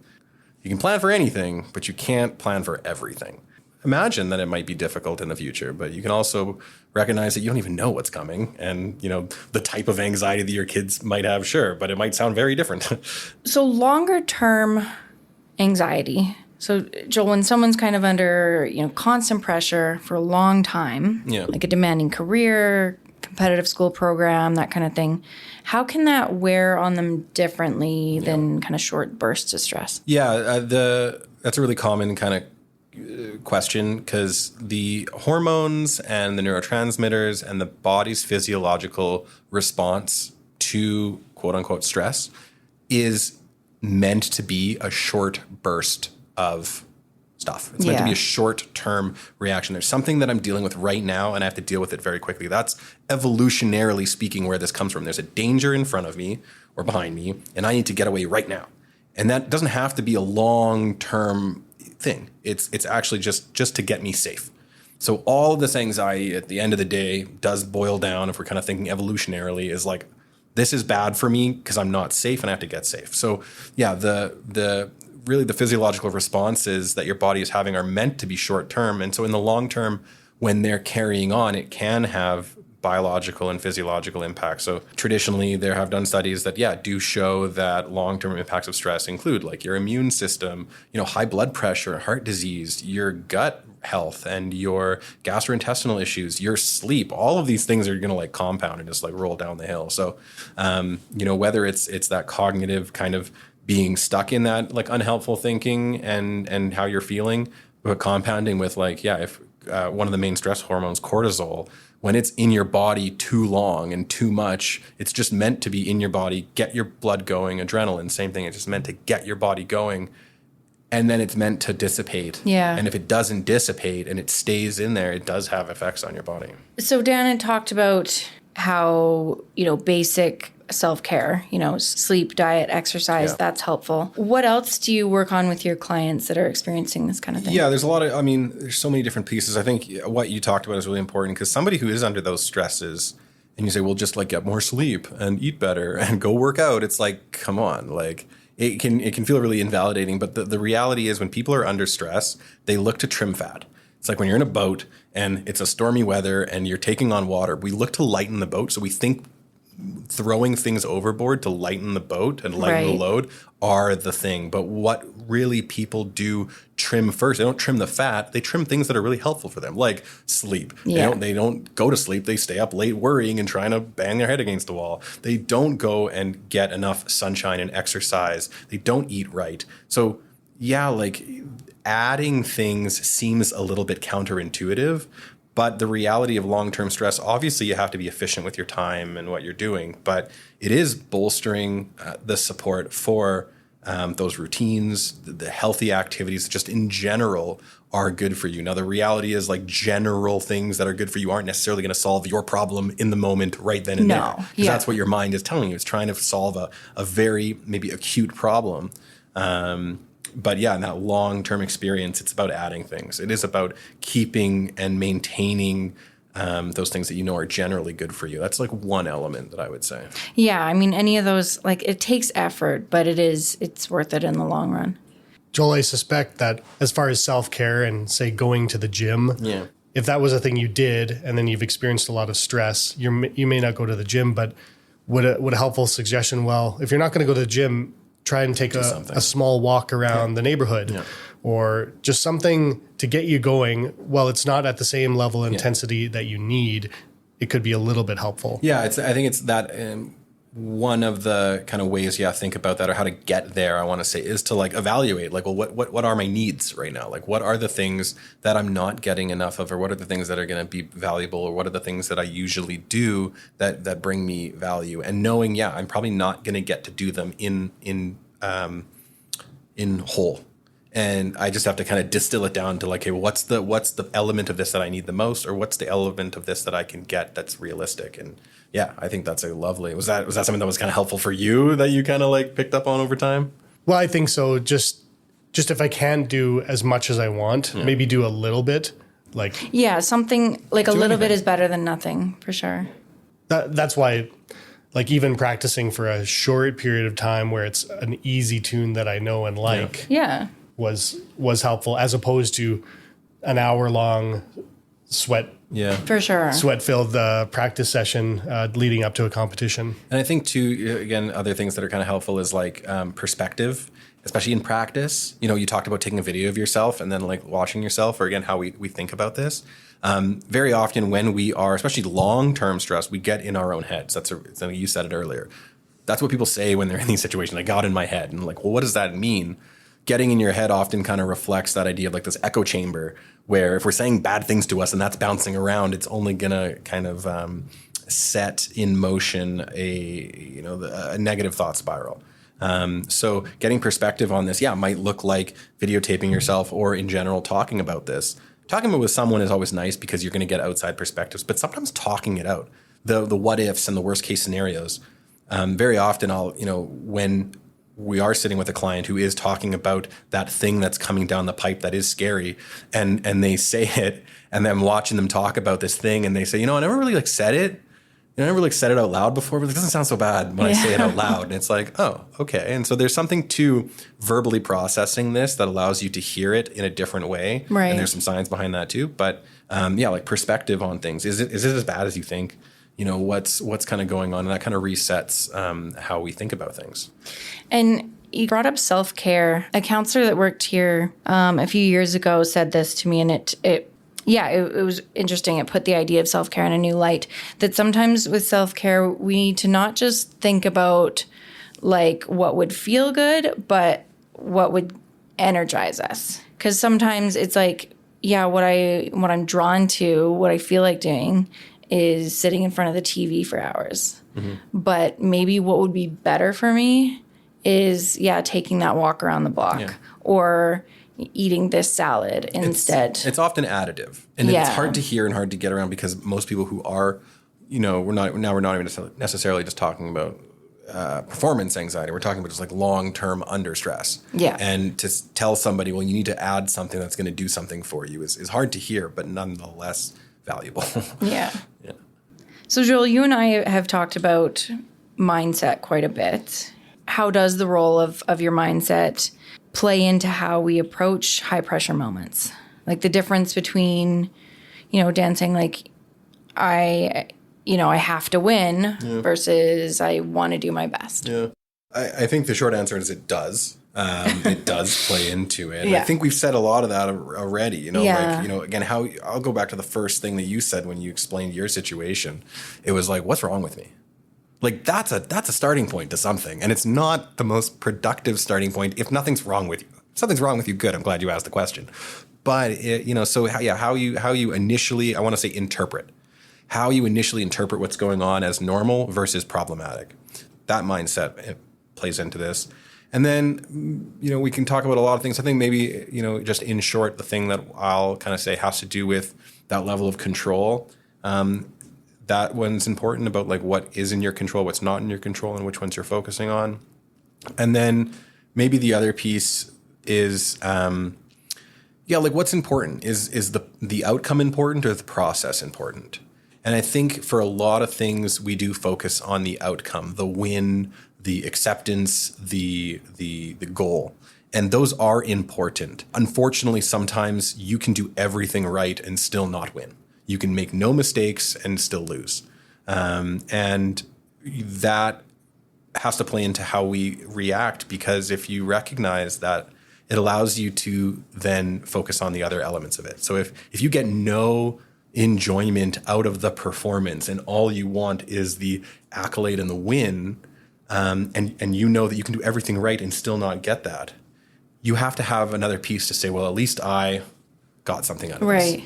You can plan for anything, but you can't plan for everything. Imagine that it might be difficult in the future, but you can also recognize that you don't even know what's coming. And, the type of anxiety that your kids might have, sure, but it might sound very different. So longer term anxiety. So Joel, when someone's kind of under, constant pressure for a long time, like a demanding career, competitive school program, that kind of thing, how can that wear on them differently than kind of short bursts of stress? Yeah, that's a really common kind of question, because the hormones and the neurotransmitters and the body's physiological response to quote unquote stress is meant to be a short burst of stuff. It's meant to be a short-term reaction. There's something that I'm dealing with right now and I have to deal with it very quickly. That's evolutionarily speaking where this comes from. There's a danger in front of me or behind me and I need to get away right now. And that doesn't have to be a long-term thing. It's actually just to get me safe. So all of this anxiety at the end of the day does boil down, if we're kind of thinking evolutionarily, is like, this is bad for me because I'm not safe and I have to get safe. So the physiological responses that your body is having are meant to be short term. And so in the long term, when they're carrying on, it can have biological and physiological impacts. So traditionally, there have done studies that, do show that long-term impacts of stress include like your immune system, high blood pressure, heart disease, your gut health and your gastrointestinal issues, your sleep. All of these things are going to like compound and just like roll down the hill. So, whether it's that cognitive kind of being stuck in that like unhelpful thinking and how you're feeling, but compounding with like, if one of the main stress hormones, cortisol, when it's in your body too long and too much, it's just meant to be in your body, get your blood going. Adrenaline, same thing. It's just meant to get your body going. And then it's meant to dissipate. Yeah. And if it doesn't dissipate and it stays in there, it does have effects on your body. So Dan had talked about how, basic self-care, sleep, diet, exercise, that's helpful. What else do you work on with your clients that are experiencing this kind of thing? Yeah, there's a lot of, there's so many different pieces. I think what you talked about is really important, because somebody who is under those stresses and you say, well, just like get more sleep and eat better and go work out. It's like, come on, like it can feel really invalidating. But the reality is when people are under stress, they look to trim fat. It's like when you're in a boat and it's a stormy weather and you're taking on water, we look to lighten the boat. So we think throwing things overboard to lighten the boat and lighten the load are the thing. But what really people do trim first, they don't trim the fat, they trim things that are really helpful for them, like sleep. Yeah. They don't go to sleep, they stay up late worrying and trying to bang their head against the wall. They don't go and get enough sunshine and exercise. They don't eat right. So yeah, like adding things seems a little bit counterintuitive. But the reality of long-term stress, obviously you have to be efficient with your time and what you're doing, but it is bolstering the support for those routines, the healthy activities, just in general are good for you. Now, the reality is like general things that are good for you aren't necessarily going to solve your problem in the moment right then and there. Because that's what your mind is telling you. It's trying to solve a very maybe acute problem. But yeah, in that long-term experience, it's about adding things. It is about keeping and maintaining those things that you know are generally good for you. That's like one element that I would say. Yeah, I mean, any of those, like it takes effort, but it's worth it in the long run. Joel, I suspect that as far as self-care and say going to the gym, if that was a thing you did and then you've experienced a lot of stress, you may not go to the gym, but would a helpful suggestion, well, if you're not going to go to the gym, try and take a small walk around the neighborhood or just something to get you going. While it's not at the same level of intensity that you need, it could be a little bit helpful. Yeah, I think it's that one of the kind of ways, think about that or how to get there, I want to say, is to like evaluate, like, well, what are my needs right now? Like, what are the things that I'm not getting enough of, or what are the things that are going to be valuable, or what are the things that I usually do that bring me value? And knowing, I'm probably not going to get to do them in whole. And I just have to kind of distill it down to like, hey, what's the element of this that I need the most, or what's the element of this that I can get that's realistic? And I think that's a lovely. Was that something that was kind of helpful for you that you kind of like picked up on over time? Well, I think so. Just if I can't do as much as I want, maybe do a little bit. Like something like a little bit is better than nothing for sure. That's why. Like even practicing for a short period of time where it's an easy tune that I know and like was helpful, as opposed to an hour-long sweat sweat-filled practice session leading up to a competition. And I think too, again, other things that are kind of helpful is like perspective, especially in practice. You talked about taking a video of yourself and then like watching yourself, or again, how we think about this. Very often when we are, especially long-term stress, we get in our own heads. You said it earlier. That's what people say when they're in these situations. I got in my head. And like, well, what does that mean? Getting in your head often kind of reflects that idea of like this echo chamber, where if we're saying bad things to us and that's bouncing around, it's only going to kind of set in motion a negative thought spiral. So getting perspective on this, might look like videotaping yourself, or in general talking about this. Talking about it with someone is always nice because you're going to get outside perspectives, but sometimes talking it out, the what ifs and the worst case scenarios. Very often when we are sitting with a client who is talking about that thing that's coming down the pipe that is scary, and they say it, and then watching them talk about this thing, and they say, I never really said it. I never said it out loud before, but it doesn't sound so bad when I say it out loud. And it's like, oh, okay. And so there's something to verbally processing this that allows you to hear it in a different way. Right. And there's some science behind that too. But like perspective on things. Is it as bad as you think? What's kind of going on? And that kind of resets how we think about things. And you brought up self-care. A counselor that worked here a few years ago said this to me, and it was interesting. It put the idea of self-care in a new light, that sometimes with self-care, we need to not just think about like what would feel good, but what would energize us. Because sometimes it's like, what I'm drawn to, what I feel like doing is sitting in front of the TV for hours. Mm-hmm. But maybe what would be better for me is, taking that walk around the block or eating this salad instead. It's often additive, and it's hard to hear and hard to get around, because most people who are, we're not even necessarily just talking about performance anxiety. We're talking about just like long-term under stress. Yeah. And to tell somebody, well, you need to add something that's going to do something for you is hard to hear, but nonetheless valuable. Yeah. So Joel, you and I have talked about mindset quite a bit. How does the role of your mindset play into how we approach high pressure moments? Like the difference between, Dan saying like, I have to win versus I want to do my best. Yeah. I think the short answer is it does. It does play into it. Yeah. I think we've said a lot of that already, Yeah. Again, I'll go back to the first thing that you said when you explained your situation. It was like, what's wrong with me? Like that's a starting point to something. And it's not the most productive starting point if nothing's wrong with you. If something's wrong with you, good. I'm glad you asked the question. But how you initially, I want to say interpret. How you initially interpret what's going on as normal versus problematic. That mindset plays into this. And then, we can talk about a lot of things. I think maybe, just in short, the thing that I'll kind of say has to do with that level of control. That one's important about like what is in your control, what's not in your control, and which ones you're focusing on. And then maybe the other piece is, like what's important? Is the outcome important or the process important? And I think for a lot of things, we do focus on the outcome, the win, the acceptance, the goal. And those are important. Unfortunately, sometimes you can do everything right and still not win. You can make no mistakes and still lose. And that has to play into how we react, because if you recognize that, it allows you to then focus on the other elements of it. So if you get no enjoyment out of the performance and all you want is the accolade and the win, and you know that you can do everything right and still not get that, you have to have another piece to say, well, at least I got something out of this. Right.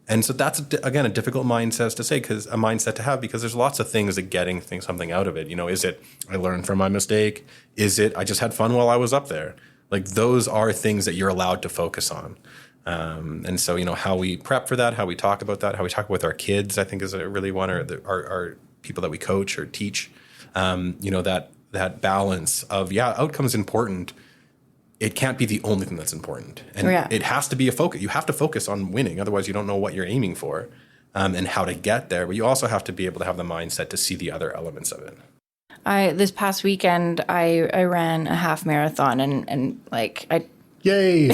And so that's, again, a difficult mindset to have, because there's lots of things that getting something out of it. Is it I learned from my mistake? Is it I just had fun while I was up there? Like those are things that you're allowed to focus on. And so, how we prep for that, how we talk about that, how we talk with our kids, I think is a really one, or our people that we coach or teach, that balance of, outcome's important. It can't be the only thing that's important. And it has to be a focus. You have to focus on winning. Otherwise, you don't know what you're aiming for and how to get there. But you also have to be able to have the mindset to see the other elements of it. This past weekend, I ran a half marathon and Yay!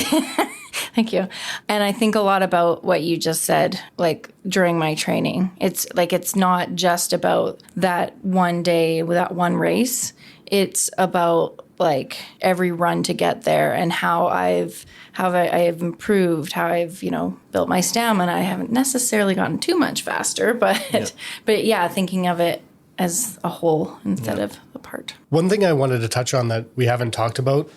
Thank you. And I think a lot about what you just said, like during my training. It's not just about that one day, that one race. It's about like every run to get there and how I've improved, how I've, built my stamina. I haven't necessarily gotten too much faster, but thinking of it as a whole instead of a part. One thing I wanted to touch on that we haven't talked about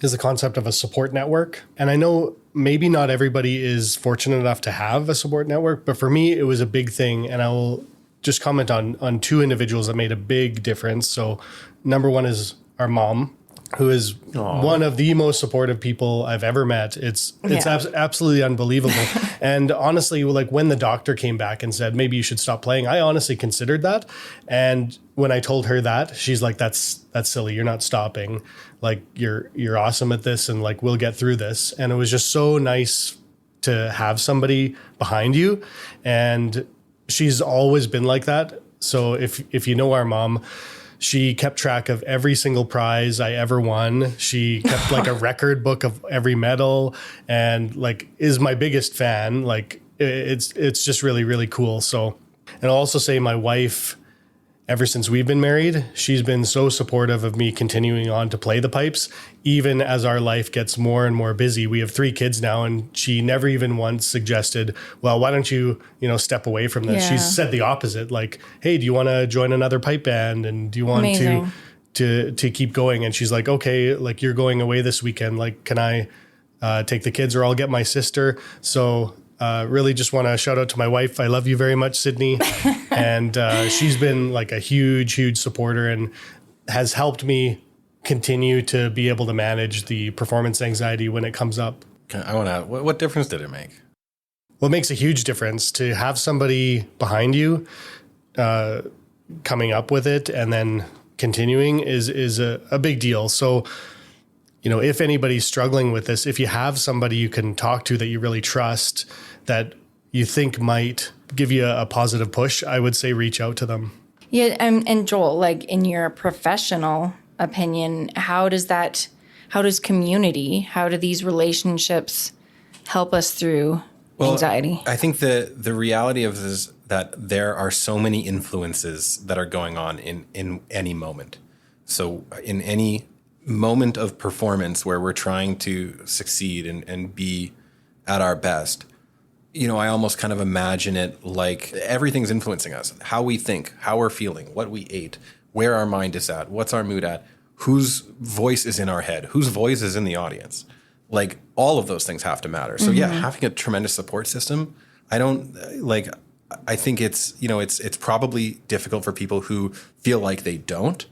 is the concept of a support network. And I know maybe not everybody is fortunate enough to have a support network, but for me, it was a big thing. And I will just comment on two individuals that made a big difference. So number one is our mom, who is one of the most supportive people I've ever met. It's absolutely unbelievable. And honestly, like when the doctor came back and said, maybe you should stop playing, I honestly considered that. And when I told her that, she's like, that's silly. You're not stopping. Like you're awesome at this. And like, we'll get through this. And it was just so nice to have somebody behind you. And she's always been like that. So if you know our mom, she kept track of every single prize I ever won. She kept like a record book of every medal and like is my biggest fan. Like it's just really, really cool. So, and I'll also say my wife, ever since we've been married, she's been so supportive of me continuing on to play the pipes, even as our life gets more and more busy. We have 3 kids now, and she never even once suggested, well, why don't you, step away from this? Yeah. She's said the opposite, like, hey, do you want to join another pipe band? And do you want to keep going? And she's like, okay, like you're going away this weekend. Like, can I take the kids, or I'll get my sister? So really just want to shout out to my wife. I love you very much, Sydney. And she's been like a huge, huge supporter and has helped me continue to be able to manage the performance anxiety when it comes up. I want to ask, what difference did it make? Well, it makes a huge difference to have somebody behind you coming up with it and then continuing is a big deal. So, if anybody's struggling with this, if you have somebody you can talk to that you really trust, that you think might give you a positive push, I would say reach out to them. Yeah, and Joel, like in your professional opinion, how does community, how do these relationships help us through anxiety? I think the reality of this is that there are so many influences that are going on in any moment. So in any moment of performance where we're trying to succeed and be at our best, I almost kind of imagine it like everything's influencing us. How we think, how we're feeling, what we ate, where our mind is at, what's our mood at, whose voice is in our head, whose voice is in the audience. Like all of those things have to matter. So having a tremendous support system, I think it's probably difficult for people who feel like they don't.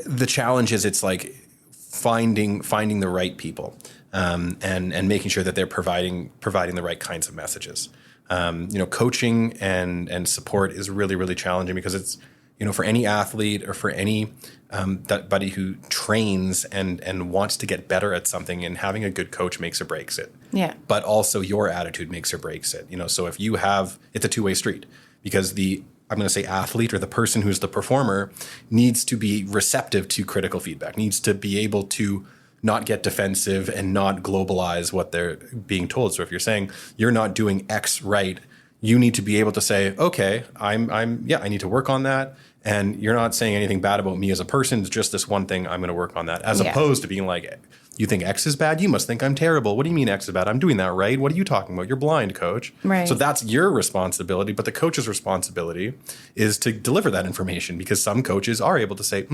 The challenge is it's like finding the right people. And making sure that they're providing the right kinds of messages. Coaching and support is really, really challenging because it's, for any athlete or for anybody who trains and wants to get better at something, and having a good coach makes or breaks it. Yeah. But also your attitude makes or breaks it. So if you have, it's a two-way street, because I'm going to say athlete, or the person who's the performer, needs to be receptive to critical feedback, needs to be able to not get defensive and not globalize what they're being told. So if you're saying you're not doing X right, you need to be able to say, okay, I need to work on that. And you're not saying anything bad about me as a person. It's just this one thing. I'm going to work on that. As opposed to being like, you think X is bad? You must think I'm terrible. What do you mean X is bad? I'm doing that right. What are you talking about? You're blind, coach. Right. So that's your responsibility. But the coach's responsibility is to deliver that information, because some coaches are able to say,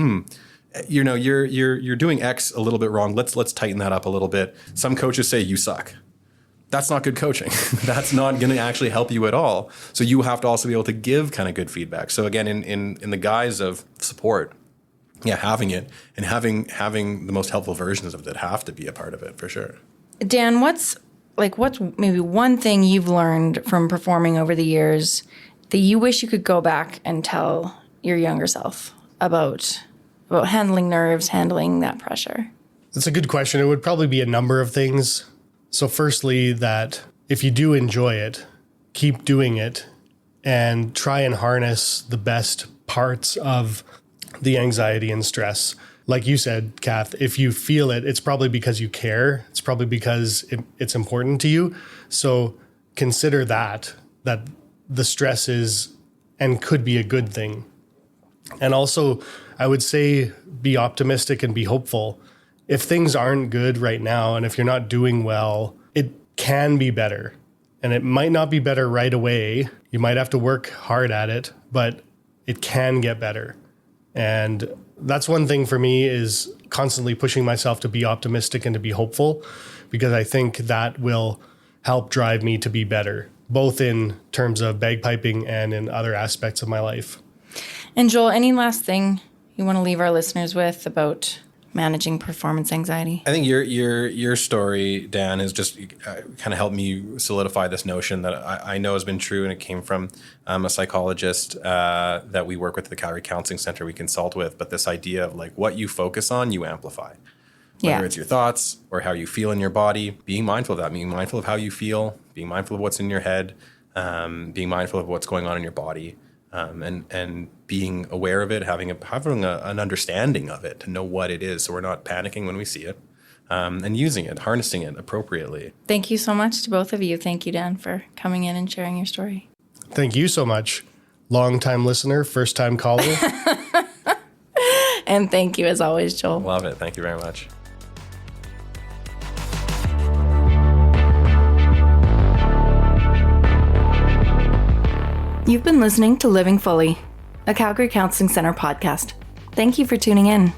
you're doing X a little bit wrong. Let's tighten that up a little bit. Some coaches say you suck. That's not good coaching. That's not going to actually help you at all. So you have to also be able to give kind of good feedback. So again, in the guise of support, having it and having the most helpful versions of it have to be a part of it for sure. Dan, what's maybe one thing you've learned from performing over the years that you wish you could go back and tell your younger self about handling nerves, handling that pressure? That's a good question. It would probably be a number of things. So firstly, that if you do enjoy it, keep doing it and try and harness the best parts of the anxiety and stress. Like you said, Kath, if you feel it, it's probably because you care. It's probably because it's important to you. So consider that the stress is and could be a good thing. And also, I would say be optimistic and be hopeful. If things aren't good right now, and if you're not doing well, it can be better. And it might not be better right away. You might have to work hard at it, but it can get better. And that's one thing for me, is constantly pushing myself to be optimistic and to be hopeful, because I think that will help drive me to be better, both in terms of bagpiping and in other aspects of my life. And Joel, any last thing you want to leave our listeners with about managing performance anxiety? I think your story, Dan, has just kind of helped me solidify this notion that I know has been true, and it came from a psychologist that we work with at the Calgary Counseling Center we consult with. But this idea of like what you focus on, you amplify. Whether it's your thoughts or how you feel in your body, being mindful of that, being mindful of how you feel, being mindful of what's in your head, being mindful of what's going on in your body. And being aware of it, having an understanding of it, to know what it is, so we're not panicking when we see it, and using it, harnessing it appropriately. Thank you so much to both of you. Thank you, Dan, for coming in and sharing your story. Thank you so much. Long-time listener, first-time caller. And thank you, as always, Joel. Love it. Thank you very much. You've been listening to Living Fully, a Calgary Counseling Center podcast. Thank you for tuning in.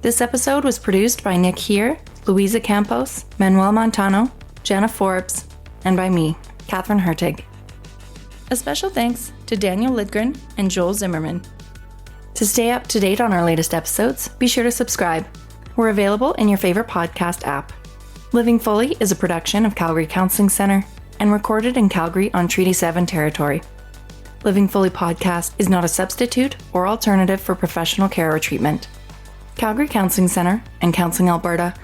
This episode was produced by Nick Here, Louisa Campos, Manuel Montano, Jenna Forbes, and by me, Catherine Hertig. A special thanks to Daniel Lidgren and Joel Zimmerman. To stay up to date on our latest episodes, be sure to subscribe. We're available in your favorite podcast app. Living Fully is a production of Calgary Counseling Center and recorded in Calgary on Treaty 7 territory. Living Fully podcast is not a substitute or alternative for professional care or treatment. Calgary Counseling Center and Counseling Alberta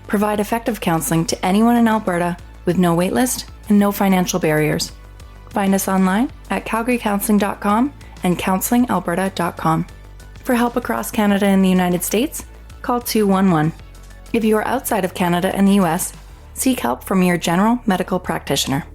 provide effective counseling to anyone in Alberta with no waitlist and no financial barriers. Find us online at calgarycounseling.com and counselingalberta.com. For help across Canada and the United States, call 211. If you are outside of Canada and the US, Seek help from your general medical practitioner.